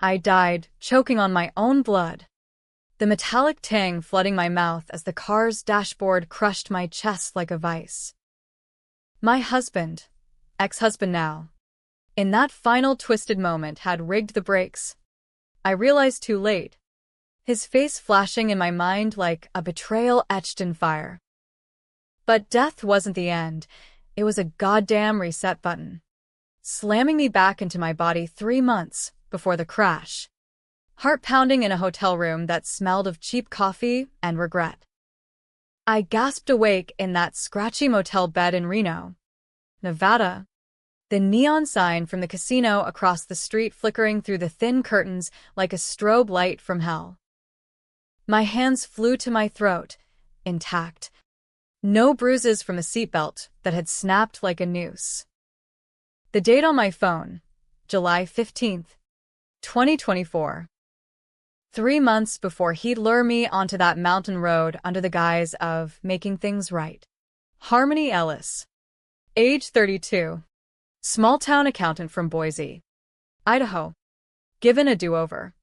I died, choking on my own blood. The metallic tang flooding my mouth as the car's dashboard crushed my chest like a vice. My husband, ex-husband now, in that final twisted moment had rigged the brakes. I realized too late, his face flashing in my mind like a betrayal etched in fire. But death wasn't the end, it was a goddamn reset button, slamming me back into my body 3 months before the crash. Heart pounding in a hotel room that smelled of cheap coffee and regret. I gasped awake in that scratchy motel bed in Reno, Nevada, the neon sign from the casino across the street flickering through the thin curtains like a strobe light from hell. My hands flew to my throat, intact. No bruises from the seatbelt that had snapped like a noose. The date on my phone, July 15th, 2024. 3 months before he'd lure me onto that mountain road under the guise of making things right. Harmony Ellis. Age 32. Small-town accountant from Boise, Idaho. Given a do-over.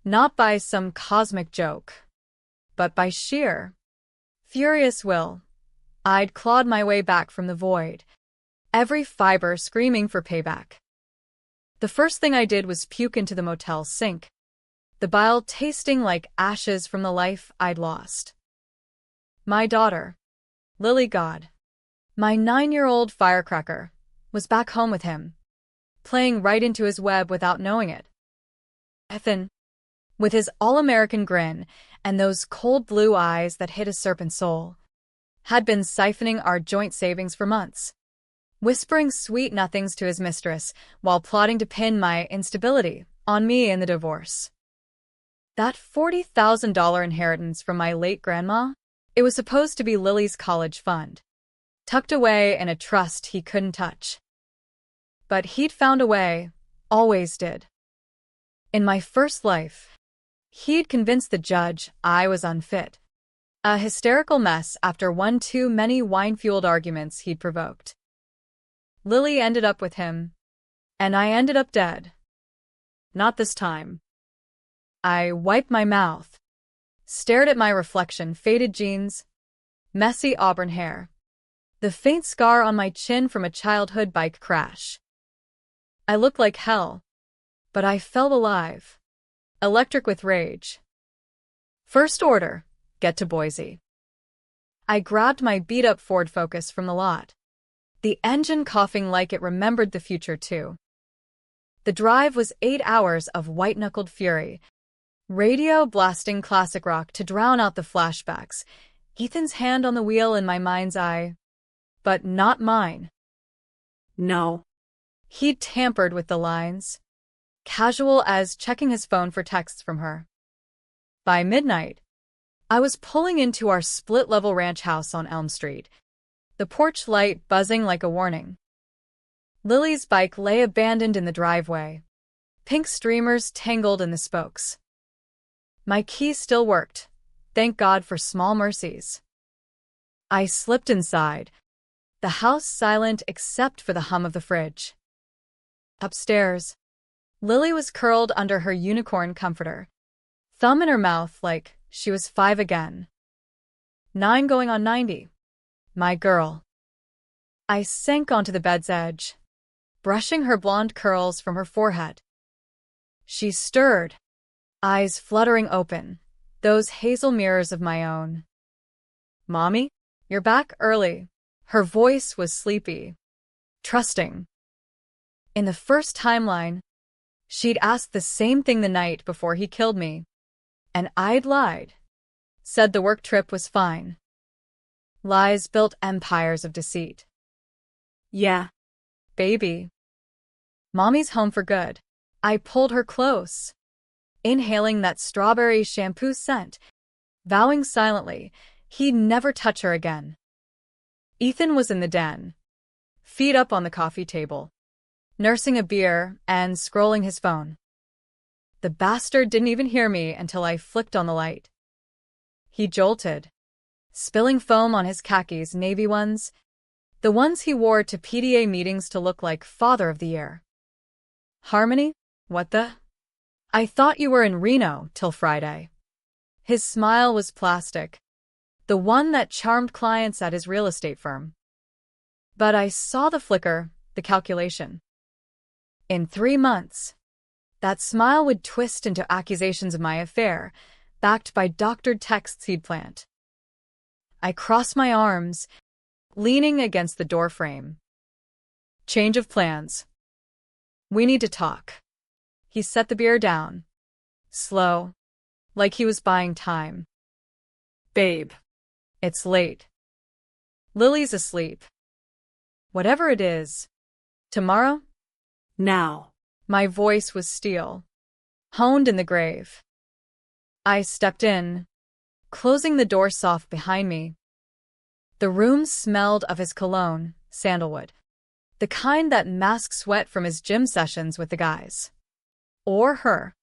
Not by some cosmic joke, but by sheer, furious will. I'd clawed my way back from the void, every fiber screaming for payback. The first thing I did was puke into the motel sink, the bile tasting like ashes from the life I'd lost. My daughter, Lily God, my 9-year-old firecracker, was back home with him, playing right into his web without knowing it. Ethan, with his all-American grin and those cold blue eyes that hid a serpent soul, had been siphoning our joint savings for months, whispering sweet nothings to his mistress while plotting to pin my instability on me in the divorce. That $40,000 inheritance from my late grandma, it was supposed to be Lily's college fund, tucked away in a trust he couldn't touch. But he'd found a way, always did. In my first life, he'd convinced the judge I was unfit. A hysterical mess after one too many wine-fueled arguments he'd provoked. Lily ended up with him, and I ended up dead. Not this time. I wiped my mouth, stared at my reflection, faded jeans, messy auburn hair, the faint scar on my chin from a childhood bike crash. I looked like hell, but I felt alive, electric with rage. First order, get to Boise. I grabbed my beat-up Ford Focus from the lot, the engine coughing like it remembered the future too. The drive was 8 hours of white-knuckled fury, radio blasting classic rock to drown out the flashbacks, Ethan's hand on the wheel in my mind's eye. But not mine. No. He'd tampered with the lines, casual as checking his phone for texts from her. By midnight, I was pulling into our split-level ranch house on Elm Street, the porch light buzzing like a warning. Lily's bike lay abandoned in the driveway, pink streamers tangled in the spokes. My key still worked, thank God for small mercies. I slipped inside, the house silent except for the hum of the fridge. Upstairs, Lily was curled under her unicorn comforter, thumb in her mouth like she was 5 again. 9 going on 90. My girl. I sank onto the bed's edge, brushing her blonde curls from her forehead. She stirred, eyes fluttering open, those hazel mirrors of my own. Mommy, you're back early. Her voice was sleepy, trusting. In the first timeline, she'd asked the same thing the night before he killed me, and I'd lied, said the work trip was fine. Lies built empires of deceit. Yeah, baby. Mommy's home for good. I pulled her close, inhaling that strawberry shampoo scent, vowing silently he'd never touch her again. Ethan was in the den, feet up on the coffee table, nursing a beer and scrolling his phone. The bastard didn't even hear me until I flicked on the light. He jolted, spilling foam on his khakis, navy ones, the ones he wore to PTA meetings to look like Father of the Year. Harmony? What the? I thought you were in Reno till Friday. His smile was plastic, the one that charmed clients at his real estate firm. But I saw the flicker, the calculation. In 3 months, that smile would twist into accusations of my affair, backed by doctored texts he'd plant. I crossed my arms, leaning against the doorframe. Change of plans. We need to talk. He set the beer down, slow, like he was buying time. Babe, it's late. Lily's asleep. Whatever it is, tomorrow? Now. My voice was steel, honed in the grave. I stepped in, closing the door soft behind me. The room smelled of his cologne, sandalwood. The kind that masks sweat from his gym sessions with the guys. Or her.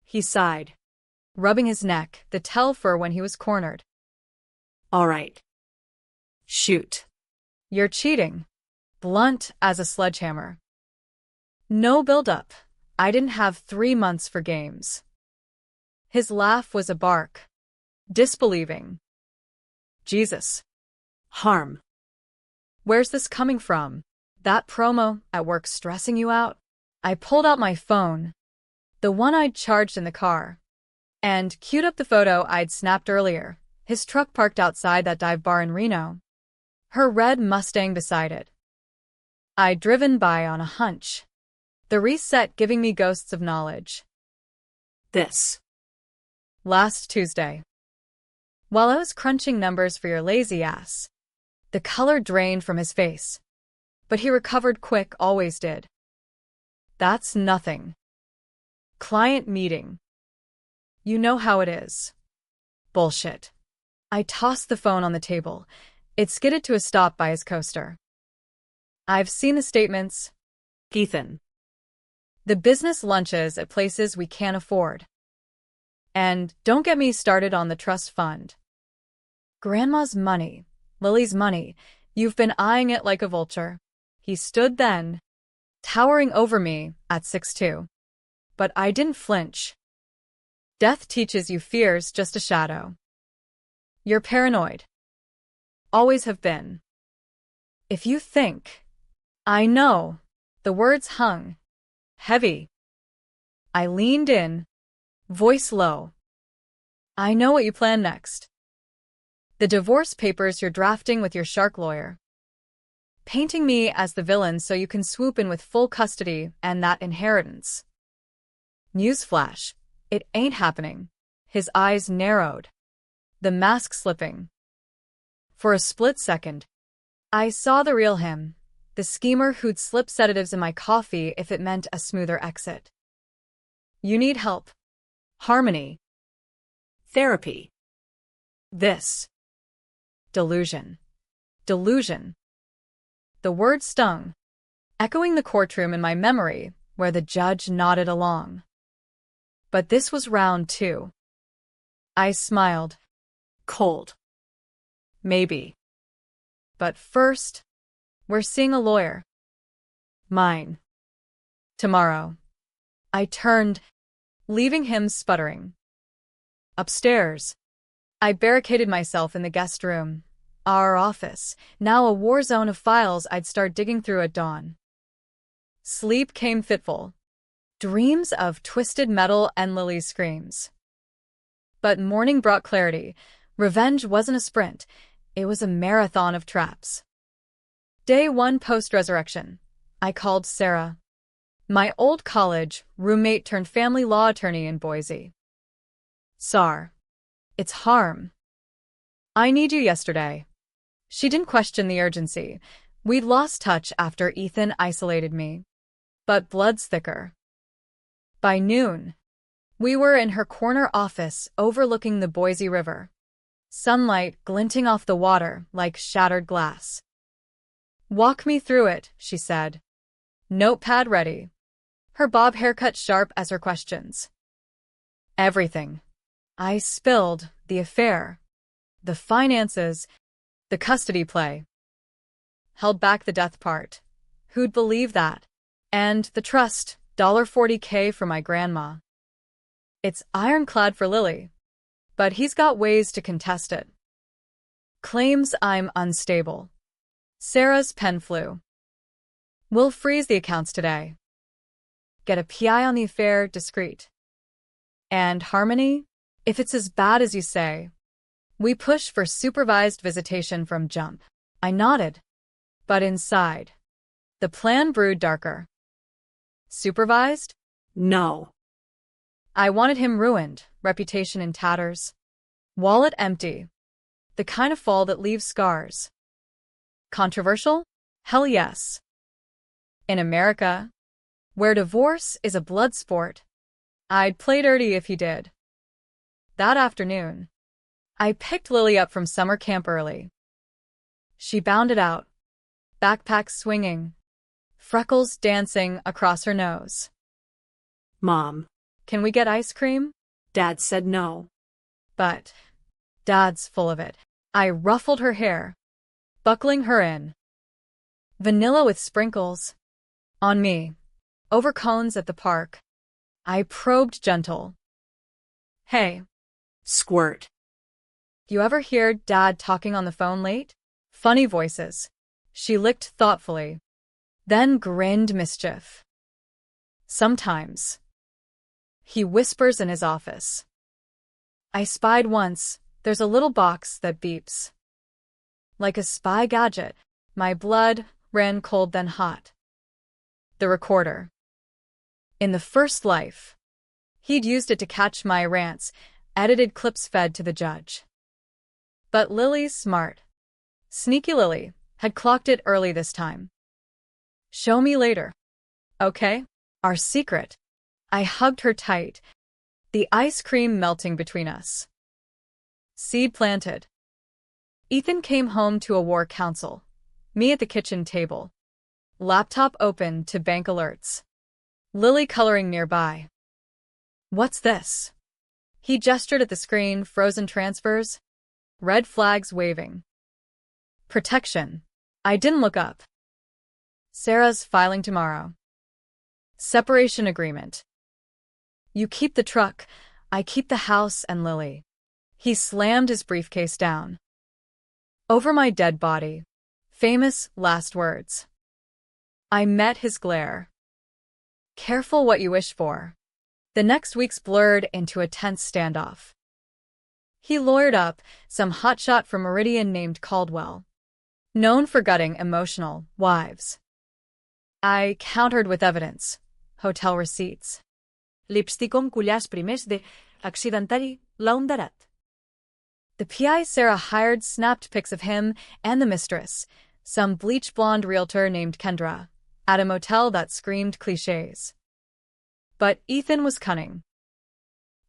He sighed, rubbing his neck, the tell fur when he was cornered. All right. Shoot. You're cheating. Blunt as a sledgehammer. No build-up. I didn't have 3 months for games. His laugh was a bark. Disbelieving. Jesus. Harm. Where's this coming from? That promo at work stressing you out? I pulled out my phone, the one I'd charged in the car, and queued up the photo I'd snapped earlier, his truck parked outside that dive bar in Reno, her red Mustang beside it. I'd driven by on a hunch, the reset giving me ghosts of knowledge. This. Last Tuesday. While I was crunching numbers for your lazy ass, the color drained from his face. But he recovered quick, always did. That's nothing. Client meeting. You know how it is. Bullshit. I tossed the phone on the table. It skidded to a stop by his coaster. I've seen the statements. Ethan. The business lunches at places we can't afford. And don't get me started on the trust fund. Grandma's money, Lily's money, you've been eyeing it like a vulture. He stood then, towering over me at 6'2". But I didn't flinch. Death teaches you fear's just a shadow. You're paranoid. Always have been. If you think, I know, the words hung, heavy. I leaned in, voice low. I know what you plan next. The divorce papers you're drafting with your shark lawyer. Painting me as the villain so you can swoop in with full custody and that inheritance. Newsflash, it ain't happening. His eyes narrowed, the mask slipping. For a split second, I saw the real him, the schemer who'd slip sedatives in my coffee if it meant a smoother exit. You need help. Harmony. Therapy. This. Delusion. Delusion. The word stung, echoing the courtroom in my memory where the judge nodded along. But this was round 2. I smiled. Cold. Maybe. But first, we're seeing a lawyer. Mine. Tomorrow. I turned, leaving him sputtering. Upstairs, I barricaded myself in the guest room, our office, now a war zone of files I'd start digging through at dawn. Sleep came fitful. Dreams of twisted metal and Lily's screams. But morning brought clarity. Revenge wasn't a sprint. It was a marathon of traps. Day 1 post-resurrection. I called Sarah, my old college roommate turned family law attorney in Boise. Sar. It's harm. I need you yesterday. She didn't question the urgency. We'd lost touch after Ethan isolated me. But blood's thicker. By noon, we were in her corner office overlooking the Boise River. Sunlight glinting off the water like shattered glass. Walk me through it, she said. Notepad ready. Her bob haircut sharp as her questions. Everything. I spilled the affair, the finances, the custody play. Held back the death part. Who'd believe that? And the trust, $40K for my grandma. It's ironclad for Lily, but he's got ways to contest it. Claims I'm unstable. Sarah's pen flew. We'll freeze the accounts today. Get a PI on the affair, discreet. And Harmony? If it's as bad as you say, we push for supervised visitation from jump. I nodded. But inside, the plan brewed darker. Supervised? No. I wanted him ruined, reputation in tatters, wallet empty, the kind of fall that leaves scars. Controversial? Hell yes. In America, where divorce is a blood sport, I'd play dirty if he did. That afternoon, I picked Lily up from summer camp early. She bounded out, backpack swinging, freckles dancing across her nose. Mom. Can we get ice cream? Dad said no. But Dad's full of it. I ruffled her hair, buckling her in. Vanilla with sprinkles. On me. Over cones at the park. I probed gentle. Hey. Squirt. You ever hear Dad talking on the phone late? Funny voices. She licked thoughtfully, then grinned mischief. Sometimes. He whispers in his office. I spied once, there's a little box that beeps. Like a spy gadget, my blood ran cold then hot. The recorder. In the first life, he'd used it to catch my rants, edited clips fed to the judge. But Lily's smart. Sneaky Lily had clocked it early this time. Show me later. Okay? Our secret. I hugged her tight, the ice cream melting between us. Seed planted. Ethan came home to a war council, me at the kitchen table. Laptop open to bank alerts. Lily coloring nearby. What's this? He gestured at the screen, frozen transfers, red flags waving. Protection. I didn't look up. Sarah's filing tomorrow. Separation agreement. You keep the truck, I keep the house and Lily. He slammed his briefcase down. Over my dead body. Famous last words. I met his glare. Careful what you wish for. The next week's blurred into a tense standoff. He lawyered up some hotshot from Meridian named Caldwell, known for gutting emotional wives. I countered with evidence. Hotel receipts. Lipstick amb collars primers de accidentari launderat. The PI Sarah hired snapped pics of him and the mistress, some bleach blonde realtor named Kendra, at a motel that screamed cliches. But Ethan was cunning.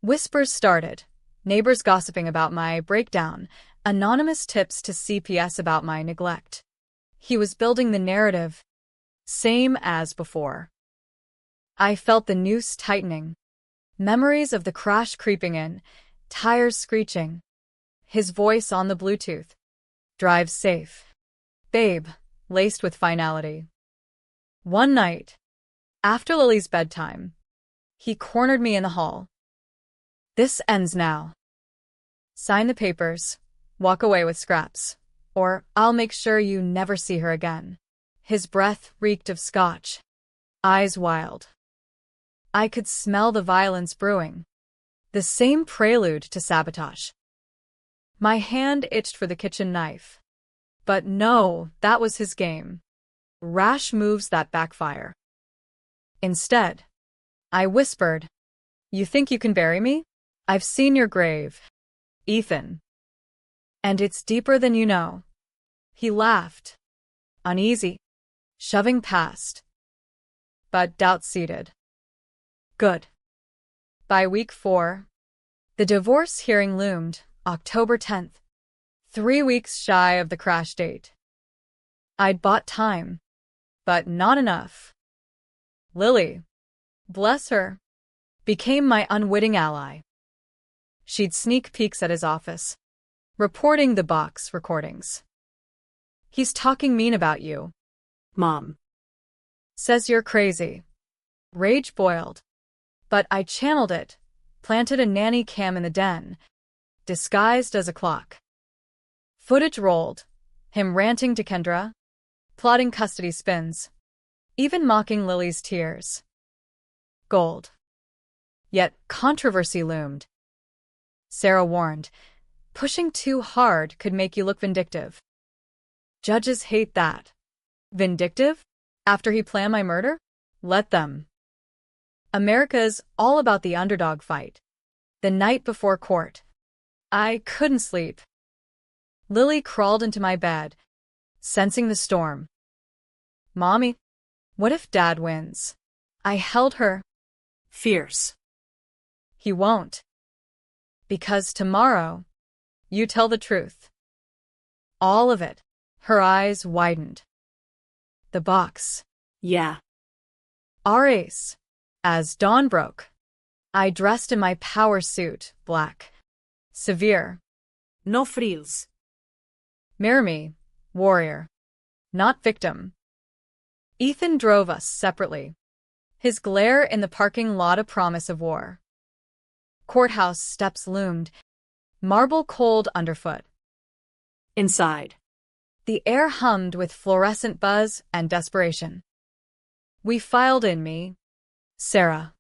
Whispers started, neighbors gossiping about my breakdown, anonymous tips to CPS about my neglect. He was building the narrative, same as before. I felt the noose tightening, memories of the crash creeping in, tires screeching. His voice on the Bluetooth. Drive safe. Babe, laced with finality. One night, after Lily's bedtime, he cornered me in the hall. This ends now. Sign the papers, walk away with scraps, or I'll make sure you never see her again. His breath reeked of scotch, eyes wild. I could smell the violence brewing, the same prelude to sabotage. My hand itched for the kitchen knife. But no, that was his game. Rash moves that backfire. Instead, I whispered, You think you can bury me? I've seen your grave, Ethan. And it's deeper than you know. He laughed, uneasy, shoving past. But doubt seated. Good. By week 4, the divorce hearing loomed, October 10th, 3 weeks shy of the crash date. I'd bought time, but not enough. Lily, bless her, became my unwitting ally. She'd sneak peeks at his office, reporting the box recordings. He's talking mean about you. Mom. Says you're crazy. Rage boiled. But I channeled it, planted a nanny cam in the den, disguised as a clock. Footage rolled, him ranting to Kendra, plotting custody spins, even mocking Lily's tears. Gold. Yet controversy loomed. Sarah warned, pushing too hard could make you look vindictive. Judges hate that. Vindictive? After he planned my murder? Let them. America's all about the underdog fight. The night before court. I couldn't sleep. Lily crawled into my bed, sensing the storm. Mommy, what if Dad wins? I held her. Fierce. He won't. Because tomorrow, you tell the truth. All of it. Her eyes widened. The box. Yeah. Our ace. As dawn broke, I dressed in my power suit, black. Severe. No frills. Mirror me, warrior. Not victim. Ethan drove us separately. His glare in the parking lot a promise of war. Courthouse steps loomed, marble cold underfoot. Inside. The air hummed with fluorescent buzz and desperation. We filed in me, Sarah,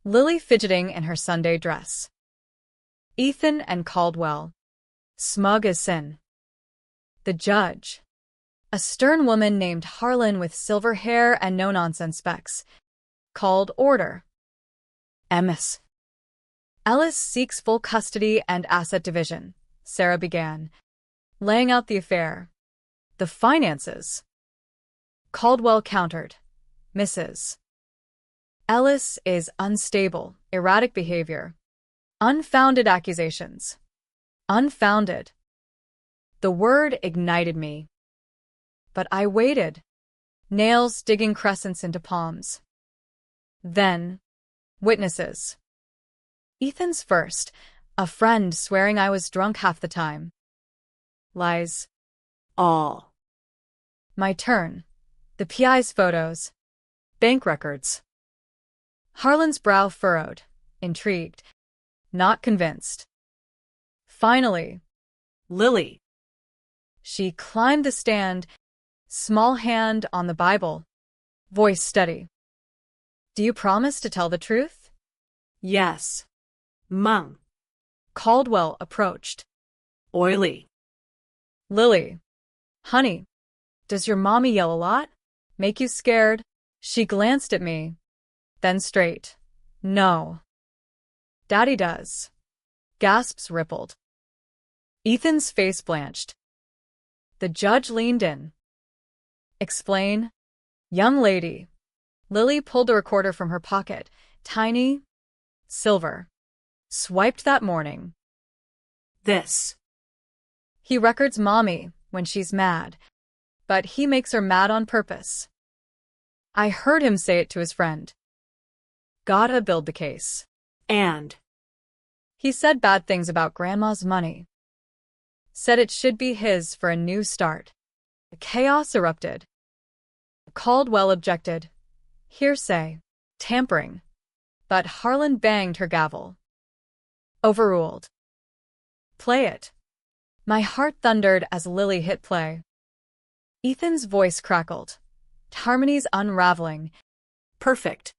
Lily fidgeting in her Sunday dress. Ethan and Caldwell, smug as sin. The judge, a stern woman named Harlan with silver hair and no-nonsense specs, called order. Emis. Ellis seeks full custody and asset division, Sarah began, laying out the affair. The finances. Caldwell countered. Mrs. Ellis is unstable, erratic behavior. Unfounded accusations. Unfounded. The word ignited me. But I waited, nails digging crescents into palms. Then, witnesses. Ethan's first, a friend swearing I was drunk half the time. Lies. All. My turn. The PI's photos. Bank records. Harlan's brow furrowed, intrigued, not convinced. Finally, Lily. she climbed the stand, small hand on the Bible, voice steady. Do you promise to tell the truth? Yes. Mum. Caldwell approached. Oily. Lily. Honey, does your mommy yell a lot? Make you scared? She glanced at me, then straight. No. Daddy does. Gasps rippled. Ethan's face blanched. The judge leaned in. Explain. Young lady. Lily pulled the recorder from her pocket. Tiny. Silver. Swiped that morning. This. He records mommy when she's mad, but he makes her mad on purpose. I heard him say it to his friend. Gotta build the case. And. He said bad things about Grandma's money. Said it should be his for a new start. Chaos erupted. Caldwell objected. Hearsay. Tampering. But Harlan banged her gavel. Overruled. Play it. My heart thundered as Lily hit play. Ethan's voice crackled. Harmonies unraveling. Perfect.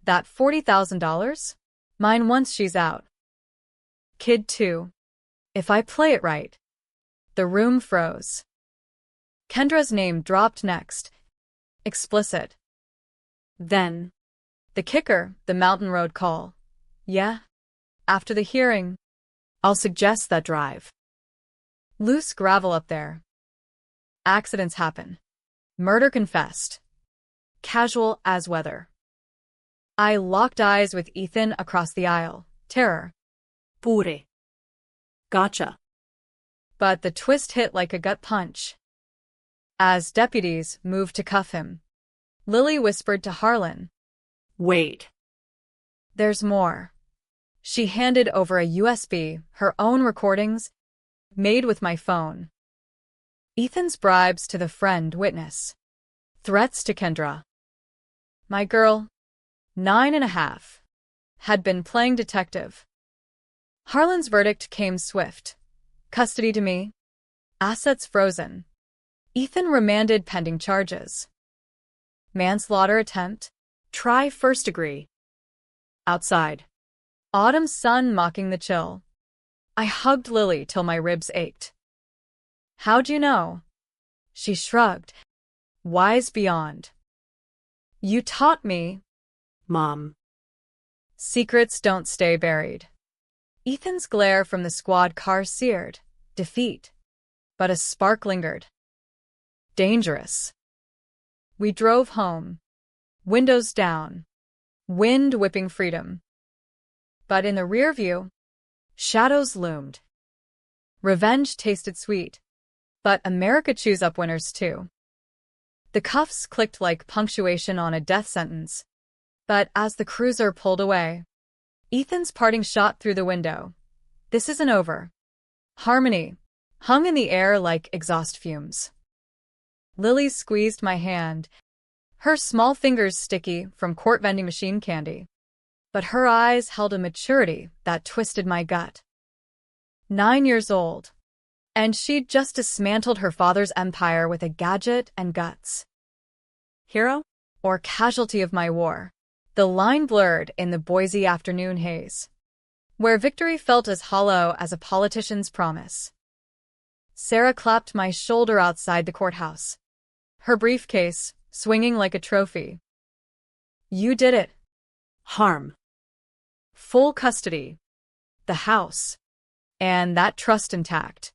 That $40,000? Mine once she's out. Kid 2. If I play it right. The room froze. Kendra's name dropped next. Explicit. Then. The kicker, the Mountain Road call. Yeah? After the hearing. I'll suggest that drive. Loose gravel up there. Accidents happen. Murder confessed. Casual as weather. I locked eyes with Ethan across the aisle. Terror. Pure. Gotcha. But the twist hit like a gut punch. As deputies moved to cuff him, Lily whispered to Harlan. Wait. There's more. She handed over a USB, her own recordings, made with my phone. Ethan's bribes to the friend witness. Threats to Kendra. My girl, 9.5. had been playing detective. Harlan's verdict came swift. Custody to me. Assets frozen. Ethan remanded pending charges. Manslaughter attempt. Try first degree. Outside. Autumn sun mocking the chill. I hugged Lily till my ribs ached. How'd you know? She shrugged. Wise beyond. You taught me. Mom. Secrets don't stay buried. Ethan's glare from the squad car seared. Defeat. But a spark lingered. Dangerous. We drove home. Windows down. Wind whipping freedom. But in the rear view, shadows loomed. Revenge tasted sweet. But America chews up winners too. The cuffs clicked like punctuation on a death sentence. But as the cruiser pulled away, Ethan's parting shot through the window. This isn't over. Harmony hung in the air like exhaust fumes. Lily squeezed my hand, her small fingers sticky from court vending machine candy. But her eyes held a maturity that twisted my gut. 9 years old, and she'd just dismantled her father's empire with a gadget and guts. Hero? Or casualty of my war. The line blurred in the Boise afternoon haze, where victory felt as hollow as a politician's promise. Sarah clapped my shoulder outside the courthouse, her briefcase swinging like a trophy. You did it. Harm. Full custody. The house. And that trust intact.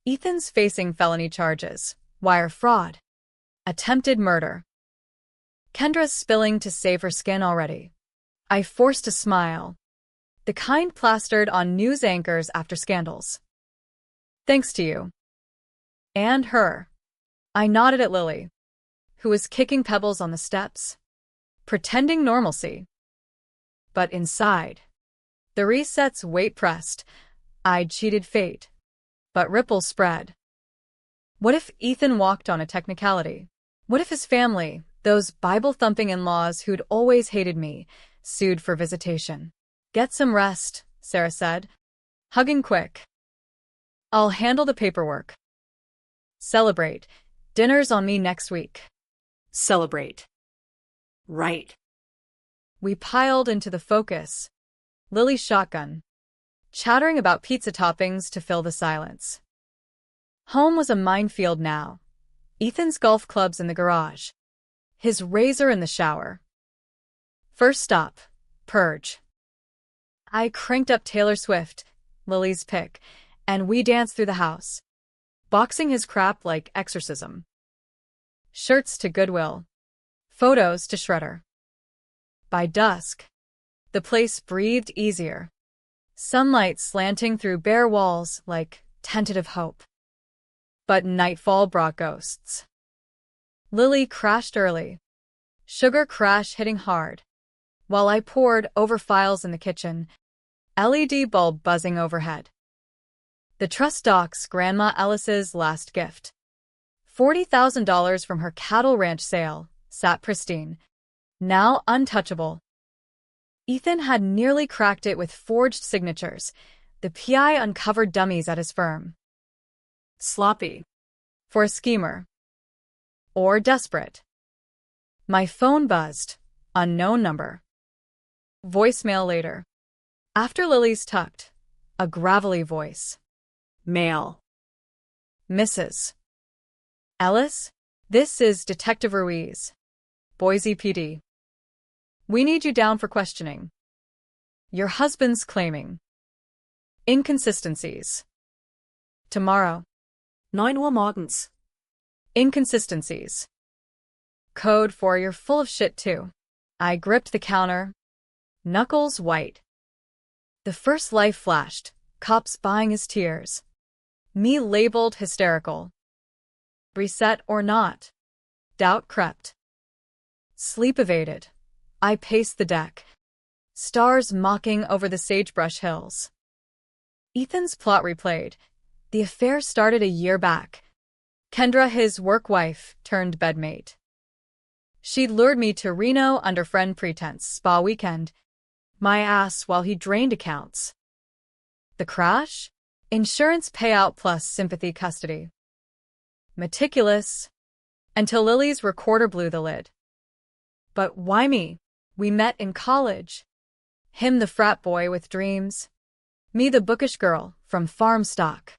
Ethan's facing felony charges, wire fraud, attempted murder. Kendra's spilling to save her skin already. I forced a smile, the kind plastered on news anchors after scandals. Thanks to you. And her. I nodded at Lily, who was kicking pebbles on the steps, pretending normalcy. But inside, the reset's weight pressed. I'd cheated fate, but ripples spread. What if Ethan walked on a technicality? What if his family, those Bible-thumping in-laws who'd always hated me, sued for visitation? Get some rest, Sarah said, hugging quick. I'll handle the paperwork. Celebrate. Dinner's on me next week. Celebrate. Right. We piled into the Focus, Lily's shotgun, chattering about pizza toppings to fill the silence. Home was a minefield now. Ethan's golf clubs in the garage, his razor in the shower. First stop, purge. I cranked up Taylor Swift, Lily's pick, and we danced through the house, boxing his crap like exorcism. Shirts to Goodwill, photos to Shredder. By dusk, the place breathed easier, sunlight slanting through bare walls like tentative hope. But nightfall brought ghosts. Lily crashed early, sugar crash hitting hard, while I pored over files in the kitchen, LED bulb buzzing overhead. The trust docs Grandma Ellis's last gift, $40,000 from her cattle ranch sale, sat pristine, now untouchable. Ethan had nearly cracked it with forged signatures. The PI uncovered dummies at his firm. Sloppy. For a schemer. Or desperate. My phone buzzed. Unknown number. Voicemail later. After Lily's tucked. A gravelly voice. Mail. Mrs. Ellis? This is Detective Ruiz. Boise PD. We need you down for questioning. Your husband's claiming inconsistencies. Tomorrow. 9 Uhr morgens. Inconsistencies. Code for you're full of shit too. I gripped the counter, knuckles white. The first life flashed, cops buying his tears. Me labeled hysterical. Reset or not. Doubt crept. Sleep evaded. I paced the deck. Stars mocking over the sagebrush hills. Ethan's plot replayed. The affair started a year back. Kendra, his work wife, turned bedmate. She'd lured me to Reno under friend pretense spa weekend. My ass while he drained accounts. The crash? Insurance payout plus sympathy custody. Meticulous. Until Lily's recorder blew the lid. But why me? We met in college. Him the frat boy with dreams. Me the bookish girl from farm stock.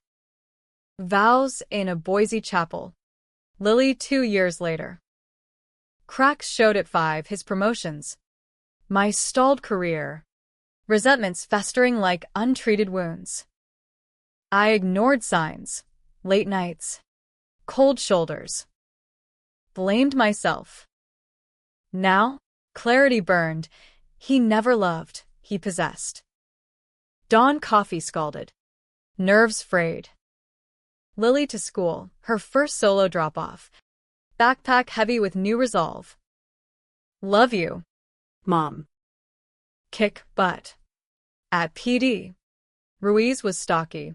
Vows in a Boise chapel. Lily 2 years later. Cracks showed at 5 his promotions. My stalled career. Resentments festering like untreated wounds. I ignored signs. Late nights. Cold shoulders. Blamed myself. Now, clarity burned. He never loved, he possessed. Dawn coffee scalded. Nerves frayed. Lily to school, her first solo drop-off. Backpack heavy with new resolve. Love you, Mom. Kick butt. At PD. Ruiz was stocky.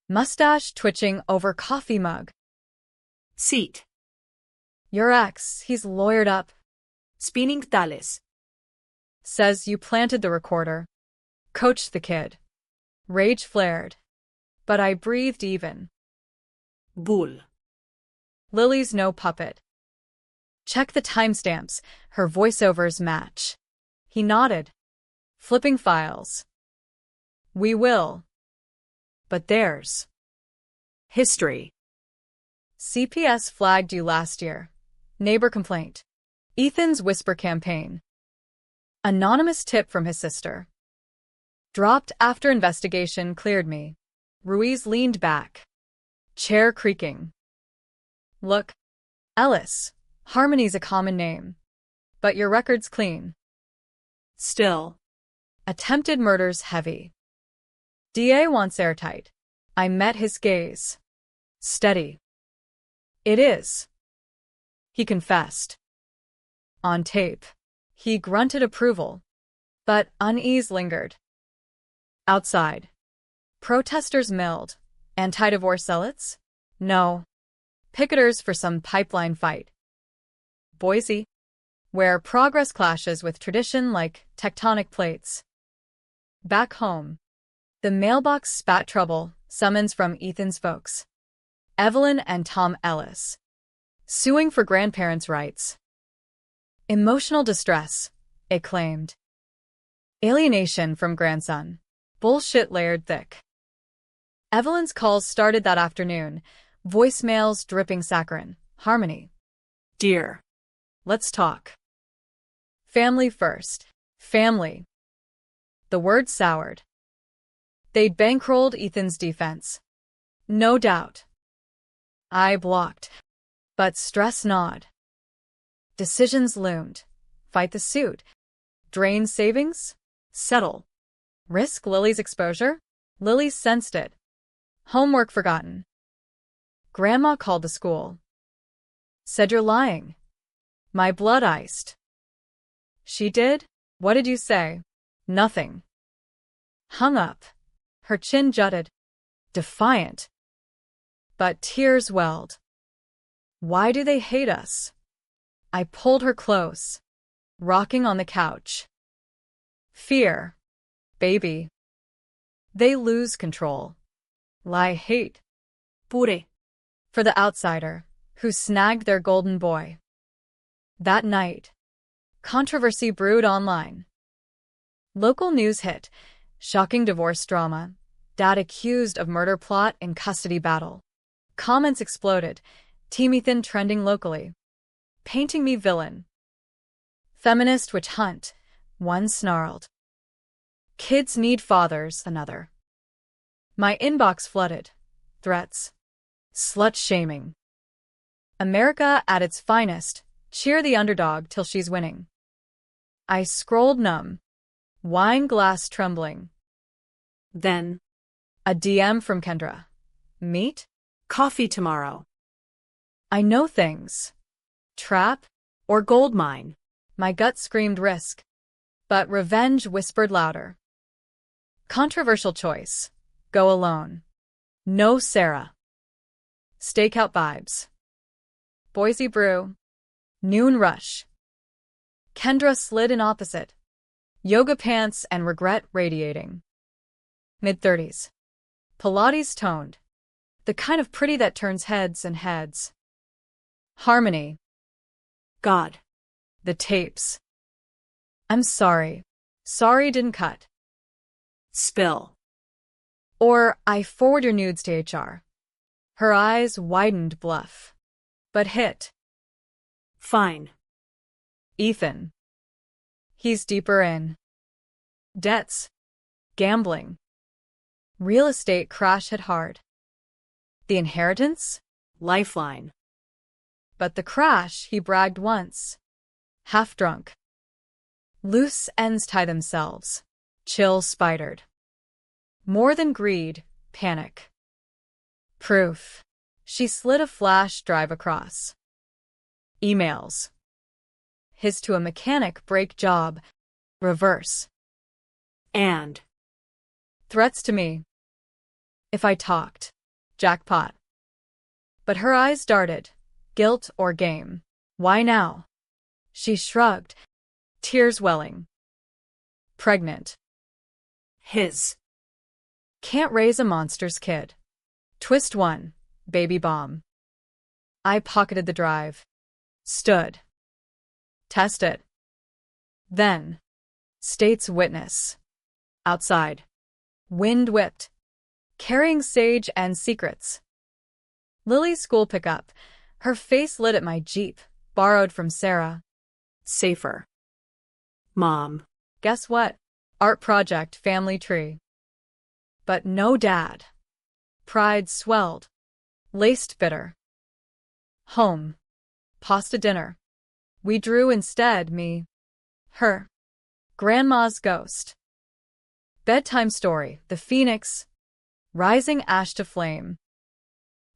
Mustache twitching over coffee mug. Seat. Your ex, he's lawyered up. Spinning tales. Says you planted the recorder. Coached the kid. Rage flared. But I breathed even. Bull. Lily's no puppet. Check the timestamps, her voiceovers match. He nodded. Flipping files. We will. But there's history. CPS flagged you last year. Neighbor complaint. Ethan's whisper campaign. Anonymous tip from his sister. Dropped after investigation cleared me. Ruiz leaned back. Chair creaking. Look, Ellis, Harmony's a common name. But your record's clean. Still. Attempted murder's heavy. DA wants airtight. I met his gaze. Steady. It is. He confessed. On tape. He grunted approval. But unease lingered. Outside. Protesters milled. Anti-divorce zealots? No. Picketers for some pipeline fight. Boise. Where progress clashes with tradition like tectonic plates. Back home. The mailbox spat trouble, summons from Ethan's folks. Evelyn and Tom Ellis. Suing for grandparents' rights. Emotional distress, it claimed. Alienation from grandson. Bullshit layered thick. Evelyn's calls started that afternoon, voicemails dripping saccharine. Harmony. Dear. Let's talk. Family first. Family. The word soured. They'd bankrolled Ethan's defense. No doubt. I blocked. But stress gnawed. Decisions loomed. Fight the suit. Drain savings? Settle. Risk Lily's exposure? Lily sensed it. Homework forgotten. Grandma called the school. Said you're lying. My blood iced. She did? What did you say? Nothing. Hung up. Her chin jutted. Defiant. But tears welled. Why do they hate us? I pulled her close, rocking on the couch. Fear. Baby. They lose control. Lie hate. Pure. For the outsider, who snagged their golden boy. That night, controversy brewed online. Local news hit. Shocking divorce drama. Dad accused of murder plot in custody battle. Comments exploded. Team Ethan trending locally. Painting me villain. Feminist witch hunt. One snarled. Kids need fathers, another. My inbox flooded. Threats. Slut-shaming. America at its finest. Cheer the underdog till she's winning. I scrolled numb. Wine glass trembling. Then, a DM from Kendra. Meet? Coffee tomorrow. I know things. Trap or gold mine. My gut screamed risk. But revenge whispered louder. Controversial choice. Go alone. No Sarah. Stakeout vibes. Boise brew. Noon rush. Kendra slid in opposite. Yoga pants and regret radiating. Mid-30s. Pilates toned. The kind of pretty that turns heads and heads. Harmony. God. The tapes. I'm sorry. Sorry didn't cut. Spill. Or I forward your nudes to HR. Her eyes widened bluff. But hit. Fine. Ethan. He's deeper in. Debts. Gambling. Real estate crash hit hard. The inheritance? Lifeline. But the crash, he bragged once. Half drunk. Loose ends tie themselves. Chill spidered. More than greed, panic. Proof. She slid a flash drive across. Emails. His to a mechanic brake job. Reverse. And. Threats to me. If I talked. Jackpot. But her eyes darted. Guilt or game. Why now? She shrugged. Tears welling. Pregnant. His. Can't raise a monster's kid. Twist 1. Baby bomb. I pocketed the drive. Stood. Test it. Then. State's witness. Outside. Wind whipped. Carrying sage and secrets. Lily's school pickup. Her face lit at my Jeep, borrowed from Sarah. Safer. Mom. Guess what? Art project, family tree. But no dad. Pride swelled. Laced bitter. Home. Pasta dinner. We drew instead, me. Her. Grandma's ghost. Bedtime story, the phoenix. Rising ash to flame.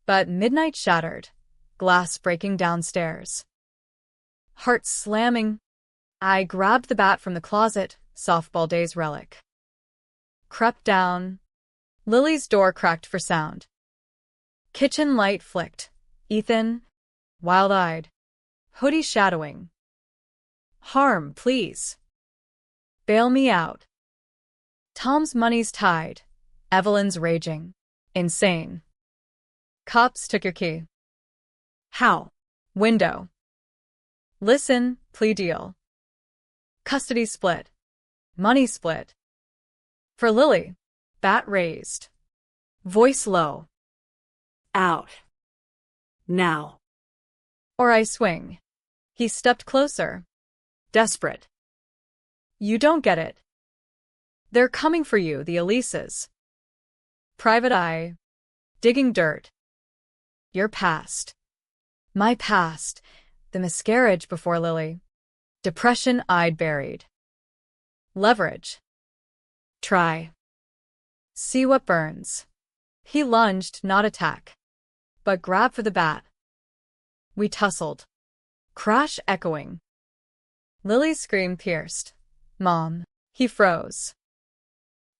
But midnight shattered. Glass breaking downstairs. Heart slamming. I grabbed the bat from the closet, softball days relic. Crept down. Lily's door cracked for sound. Kitchen light flicked. Ethan, wild-eyed. Hoodie shadowing. Harm, please. Bail me out. Tom's money's tied. Evelyn's raging. Insane. Cops took your key. How? Window. Listen, plea deal. Custody split. Money split. For Lily. Bat raised. Voice low. Out. Now. Or I swing. He stepped closer. Desperate. You don't get it. They're coming for you, the Elises. Private eye. Digging dirt. Your past. My past. The miscarriage before Lily. Depression I'd buried. Leverage. Try. See what burns. He lunged, not attack. But grab for the bat. We tussled. Crash echoing. Lily's scream pierced. Mom. He froze.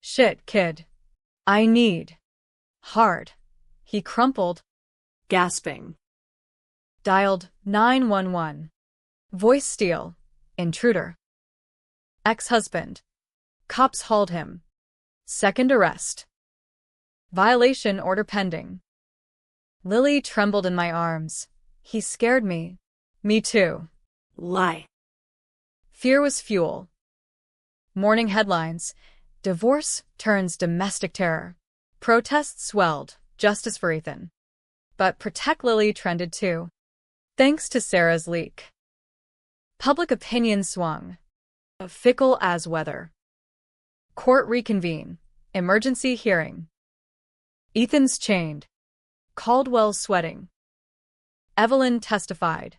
Shit, kid. I need. Hard. He crumpled. Gasping. Dialed 911. Voice steel. Intruder. Ex-husband. Cops hauled him. Second arrest. Violation order pending. Lily trembled in my arms. He scared me. Me too. Lie. Fear was fuel. Morning headlines. Divorce turns domestic terror. Protests swelled. Justice for Ethan. But Protect Lily trended too. Thanks to Sarah's leak. Public opinion swung. Fickle as weather. Court reconvene. Emergency hearing. Ethan's chained. Caldwell sweating. Evelyn testified.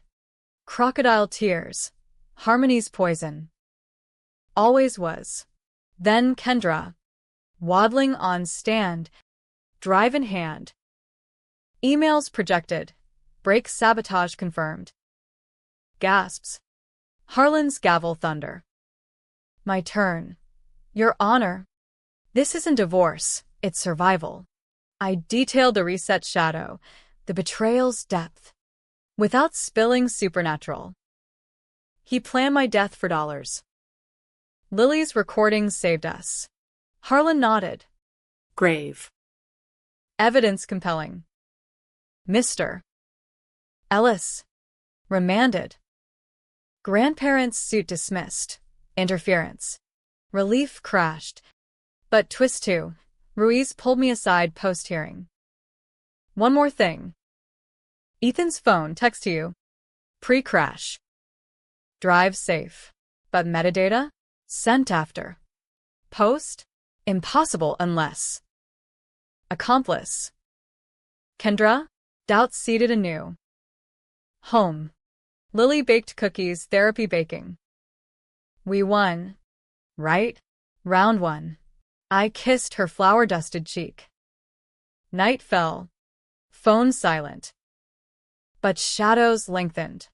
Crocodile tears. Harmony's poison. Always was. Then Kendra. Waddling on stand. Drive in hand. Emails projected. Brake sabotage confirmed. Gasps. Harlan's gavel thunder. My turn. Your Honor. This isn't divorce, it's survival. I detailed the reset shadow, the betrayal's depth. Without spilling supernatural. He planned my death for dollars. Lily's recording saved us. Harlan nodded. Grave. Evidence compelling. Mr. Ellis. Remanded. Grandparents' suit dismissed. Interference. Relief crashed. But twist two. Ruiz pulled me aside post-hearing. One more thing. Ethan's phone text to you. Pre-crash. Drive safe. But metadata? Sent after. Post? Impossible unless. Accomplice. Kendra? Doubts seeded anew. Home. Lily baked cookies, therapy baking. We won. Right? Round one. I kissed her flour-dusted cheek. Night fell. Phone silent. But shadows lengthened.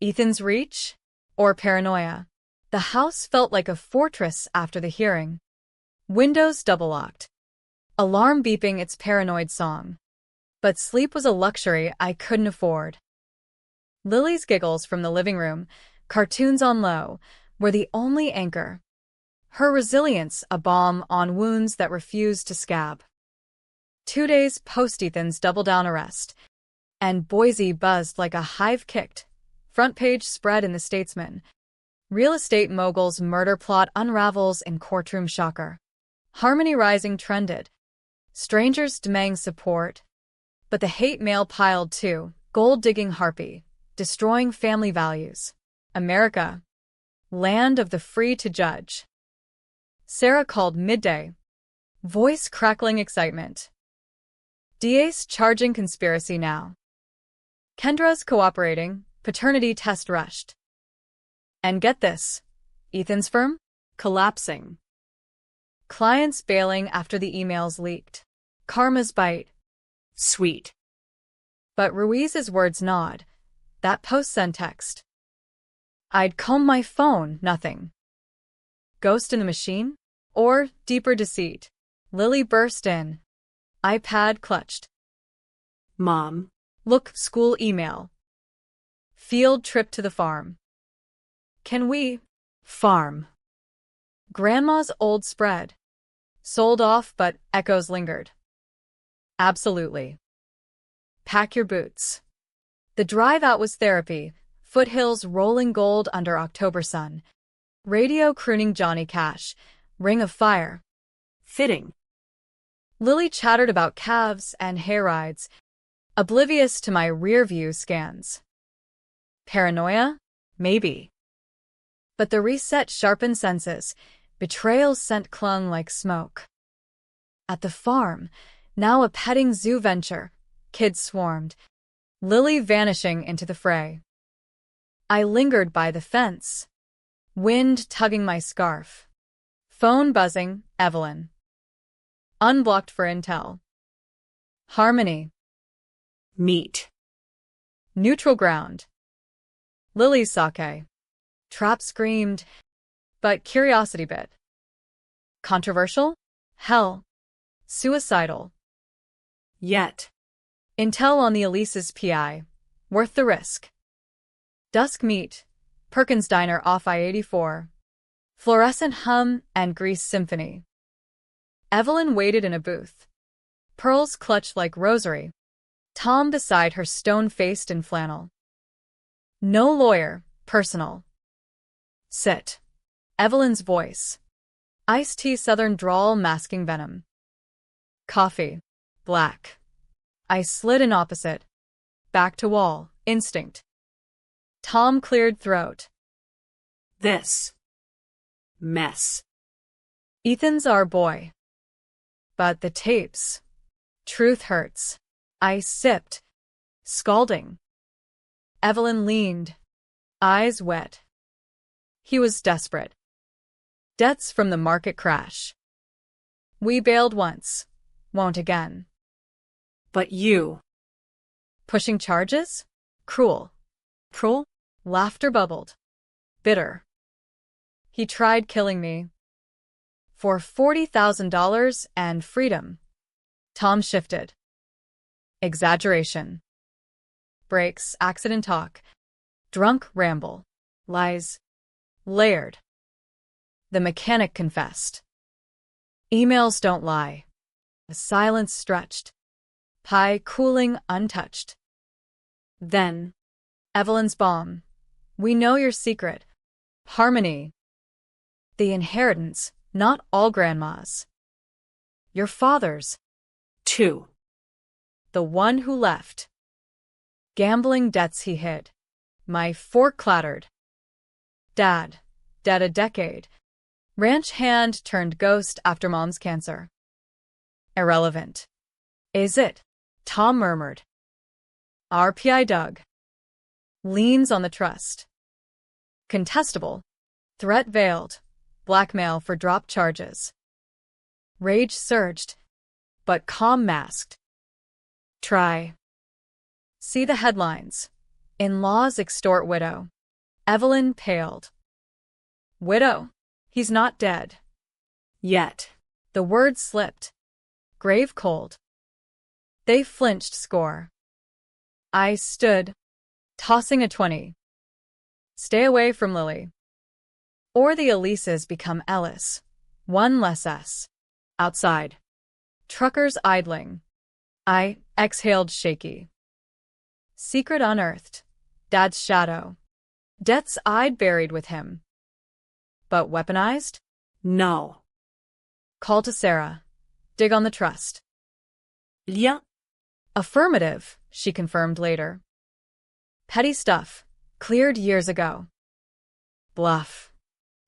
Ethan's reach? Or paranoia? The house felt like a fortress after the hearing. Windows double-locked. Alarm beeping its paranoid song. But sleep was a luxury I couldn't afford. Lily's giggles from the living room, cartoons on low, were the only anchor. Her resilience a balm on wounds that refused to scab. 2 days post-Ethan's double-down arrest, and Boise buzzed like a hive-kicked. Front page spread in the Statesman. Real estate mogul's murder plot unravels in courtroom shocker. Harmony Rising trended. Strangers demanding support. But the hate mail piled too. Gold-digging harpy. Destroying family values. America. Land of the free to judge. Sarah called midday. Voice crackling excitement. DA's charging conspiracy now. Kendra's cooperating. Paternity test rushed. And get this. Ethan's firm? Collapsing. Clients bailing after the emails leaked. Karma's bite. Sweet. But Ruiz's words nod. That post sent text. I'd comb my phone, nothing. Ghost in the machine? Or deeper deceit? Lily burst in. iPad clutched. Mom. Look, school email. Field trip to the farm. Can we? Farm. Grandma's old spread. Sold off, but echoes lingered. Absolutely. Pack your boots. The drive out was therapy, foothills rolling gold under October sun. Radio crooning Johnny Cash, Ring of Fire. Fitting. Lily chattered about calves and hayrides, oblivious to my rear-view scans. Paranoia? Maybe. But the reset sharpened senses. Betrayals scent clung like smoke. At the farm, now a petting zoo venture, kids swarmed, Lily vanishing into the fray. I lingered by the fence. Wind tugging my scarf. Phone buzzing, Evelyn. Unblocked for intel. Harmony. Meet. Neutral ground. Lily's sake. Trap screamed, but curiosity bit. Controversial? Hell. Suicidal. Yet. Intel on the Elise's PI. Worth the risk. Dusk meet. Perkins Diner off I-84. Fluorescent hum and Grease symphony. Evelyn waited in a booth. Pearls clutched like rosary. Tom beside her stone-faced in flannel. No lawyer, personal. Sit. Evelyn's voice. Iced tea southern drawl masking venom. Coffee. Black. I slid in opposite. Back to wall. Instinct. Tom cleared throat. This. Mess. Ethan's our boy. But the tapes. Truth hurts. I sipped. Scalding. Evelyn leaned. Eyes wet. He was desperate. Debts from the market crash. We bailed once. Won't again. But you. Pushing charges? Cruel. Cruel? Laughter bubbled. Bitter. He tried killing me. For $40,000 and freedom. Tom shifted. Exaggeration. Breaks, accident talk. Drunk ramble. Lies. Layered. The mechanic confessed. Emails don't lie. The silence stretched. Pie cooling untouched. Then, Evelyn's bomb. We know your secret. Harmony. The inheritance, not all grandmas. Your father's. 2. The one who left. Gambling debts he hid. My fork clattered. Dad. Dead a decade. Ranch hand turned ghost after mom's cancer. Irrelevant. Is it? Tom murmured. RPI Doug. Leans on the trust. Contestable. Threat veiled. Blackmail for drop charges. Rage surged, but calm masked. Try. See the headlines. In-laws extort widow. Evelyn paled. Widow. He's not dead. Yet. The word slipped. Grave cold. They flinched score. I stood, tossing a 20. Stay away from Lily. Or the Elises become Ellis. One less S. Outside. Truckers idling. I exhaled shaky. Secret unearthed. Dad's shadow. Debts I'd buried with him. But weaponized? No. Call to Sarah. Dig on the trust. Lien. Affirmative, she confirmed later. Petty stuff. Cleared years ago. Bluff.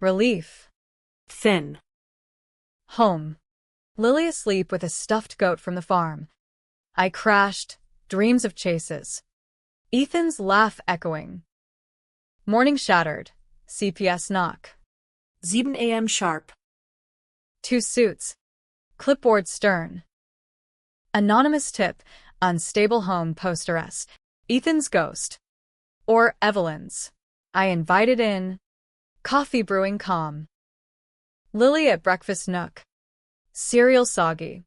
Relief. Thin. Home. Lily asleep with a stuffed goat from the farm. I crashed. Dreams of chases. Ethan's laugh echoing. Morning shattered. CPS knock. 7 a.m. sharp. 2 suits. Clipboard stern. Anonymous tip. Unstable home post-arrest. Ethan's ghost. Or Evelyn's. I invited in. Coffee brewing calm. Lily at breakfast nook. Cereal soggy.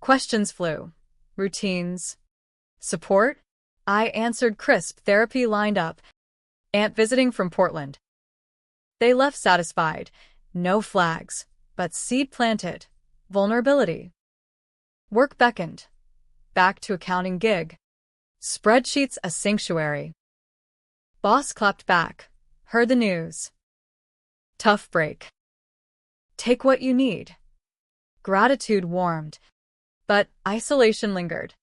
Questions flew. Routines. Support? I answered crisp. Therapy lined up. Aunt visiting from Portland. They left satisfied. No flags, but seed planted. Vulnerability. Work beckoned. Back to accounting gig. Spreadsheets a sanctuary. Boss clapped back. Heard the news. Tough break. Take what you need. Gratitude warmed, but isolation lingered.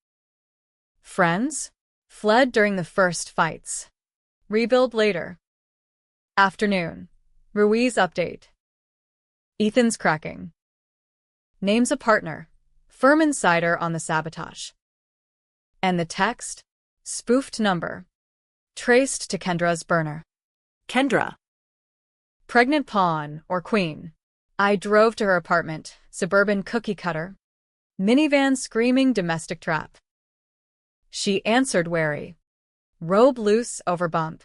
Friends? Fled during the first fights. Rebuild later. Afternoon. Ruiz update. Ethan's cracking. Names a partner. Firm insider on the sabotage. And the text? Spoofed number. Traced to Kendra's burner. Kendra. Pregnant pawn or queen. I drove to her apartment, suburban cookie cutter. Minivan screaming domestic trap. She answered wary. Robe loose over bump.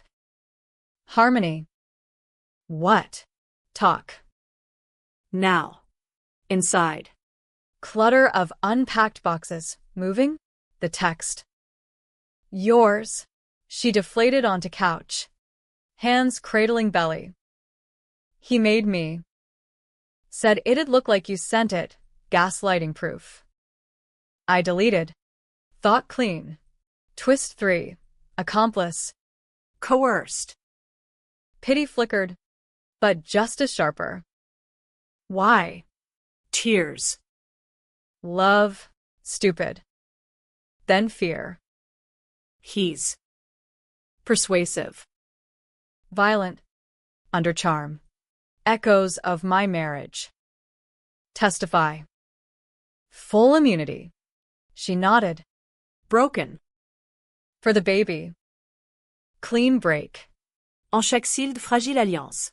Harmony. What? Talk. Now. Inside. Clutter of unpacked boxes. Moving? The text. Yours. She deflated onto couch. Hands cradling belly. He made me. Said it'd look like you sent it. Gaslighting proof. I deleted. Thought clean. Twist 3. Accomplice. Coerced. Pity flickered. But justice sharper. Why? Tears. Love. Stupid. Then fear. He's. Persuasive. Violent. Under charm. Echoes of my marriage. Testify. Full immunity. She nodded. Broken. For the baby. Clean break. En chaque cil de fragile alliance.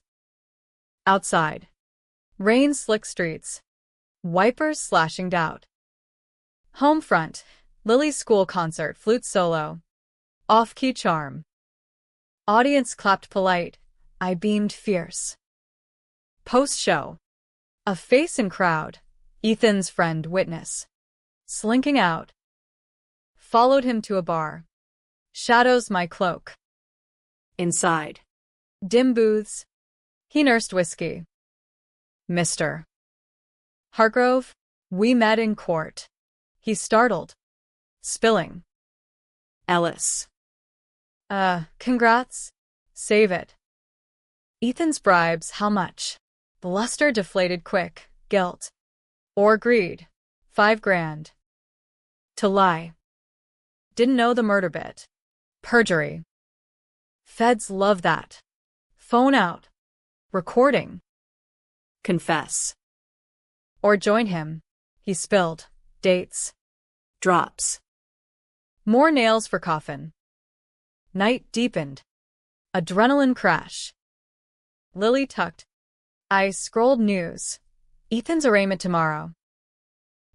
Outside. Rain slick streets. Wipers slashing doubt. Home front. Lily's school concert flute solo. Off-key charm. Audience clapped polite. I beamed fierce. Post-show. A face in crowd. Ethan's friend witness. Slinking out. Followed him to a bar. Shadows my cloak. Inside. Dim booths. He nursed whiskey. Mr. Hargrove, we met in court. He's startled. Spilling. Ellis. Congrats. Save it. Ethan's bribes, how much? Bluster deflated quick. Guilt. Or greed. 5 grand. To lie. Didn't know the murder bit. Perjury. Feds love that. Phone out. Recording. Confess. Or join him. He spilled. Dates. Drops. More nails for coffin. Night deepened. Adrenaline crash. Lily tucked. I scrolled news. Ethan's arraignment tomorrow.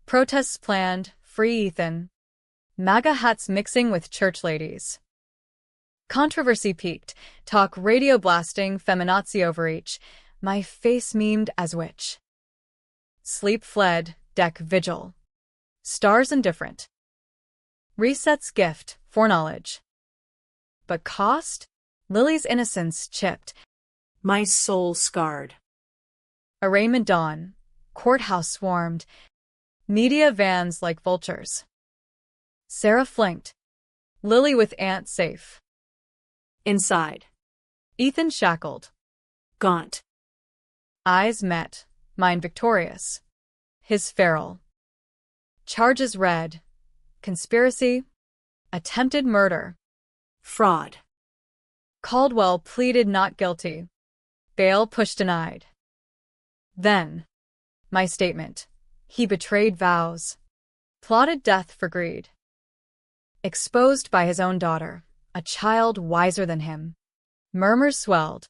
Protests planned. Free Ethan. MAGA hats mixing with church ladies. Controversy peaked. Talk radio blasting. Feminazi overreach. My face memed as witch. Sleep fled. Deck vigil. Stars indifferent. Resets gift. Foreknowledge. But cost? Lily's innocence chipped. My soul scarred. Arraignment dawn. Courthouse swarmed. Media vans like vultures. Sarah flanked. Lily with aunt safe. Inside. Ethan shackled. Gaunt. Eyes met. Mine victorious. His feral. Charges read. Conspiracy. Attempted murder. Fraud. Caldwell pleaded not guilty. Bail push denied. Then. My statement. He betrayed vows. Plotted death for greed. Exposed by his own daughter, a child wiser than him. Murmurs swelled.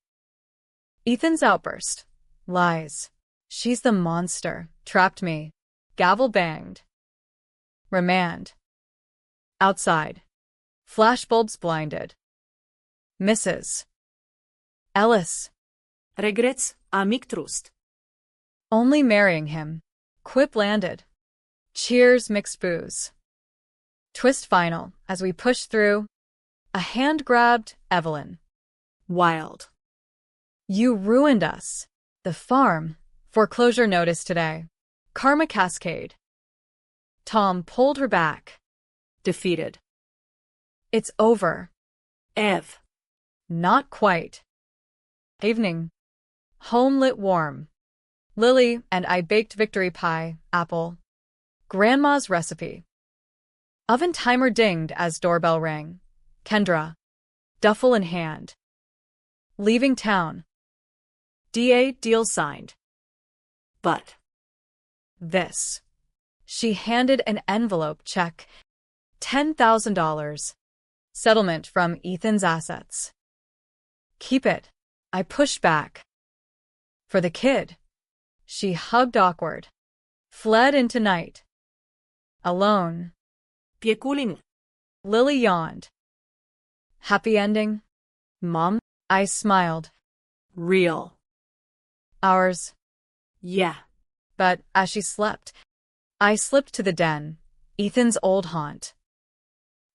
Ethan's outburst. Lies. She's the monster. Trapped me. Gavel banged. Remand. Outside. Flashbulbs blinded. Mrs. Ellis. Regrets amic trust. Only marrying him. Quip landed. Cheers mixed booze. Twist final as we push through. A hand grabbed Evelyn. Wild. You ruined us. The farm. Foreclosure notice today. Karma cascade. Tom pulled her back. Defeated. It's over. Ev. Not quite. Evening. Home lit warm. Lily and I baked victory pie, apple. Grandma's recipe. Oven timer dinged as doorbell rang. Kendra. Duffel in hand. Leaving town. DA deal signed. But. This. She handed an envelope check. $10,000. Settlement from Ethan's assets. Keep it. I pushed back. For the kid. She hugged awkward. Fled into night. Alone. Piekulin. Lily yawned. Happy ending? Mom? I smiled. Real. Ours? Yeah. But as she slept, I slipped to the den, Ethan's old haunt.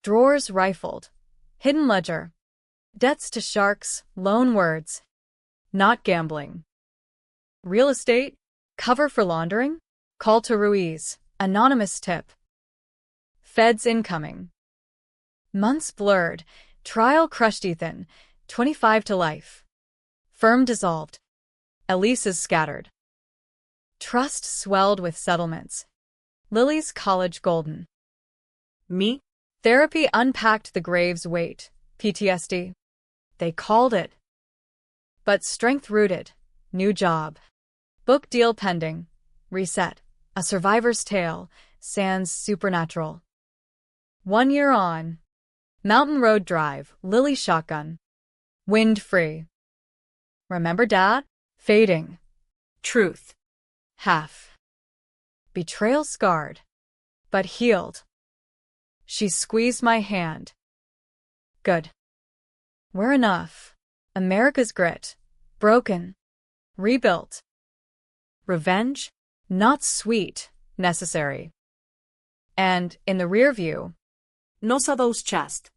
Drawers rifled. Hidden ledger. Debts to sharks, loan words. Not gambling. Real estate? Cover for laundering? Call to Ruiz. Anonymous tip. Feds incoming. Months blurred. Trial crushed Ethan. 25 to life. Firm dissolved. Elise's scattered. Trust swelled with settlements. Lily's college golden. Me? Therapy unpacked the grave's weight. PTSD. They called it. But strength rooted. New job. Book deal pending. Reset. A survivor's tale. Sans supernatural. 1 year on. Mountain Road Drive. Lily shotgun. Wind free. Remember Dad? Fading. Truth. Half. Betrayal scarred. But healed. She squeezed my hand. Good. We're enough. America's grit. Broken. Rebuilt. Revenge? Not sweet. Necessary. And in the rear view. Nos a those chest.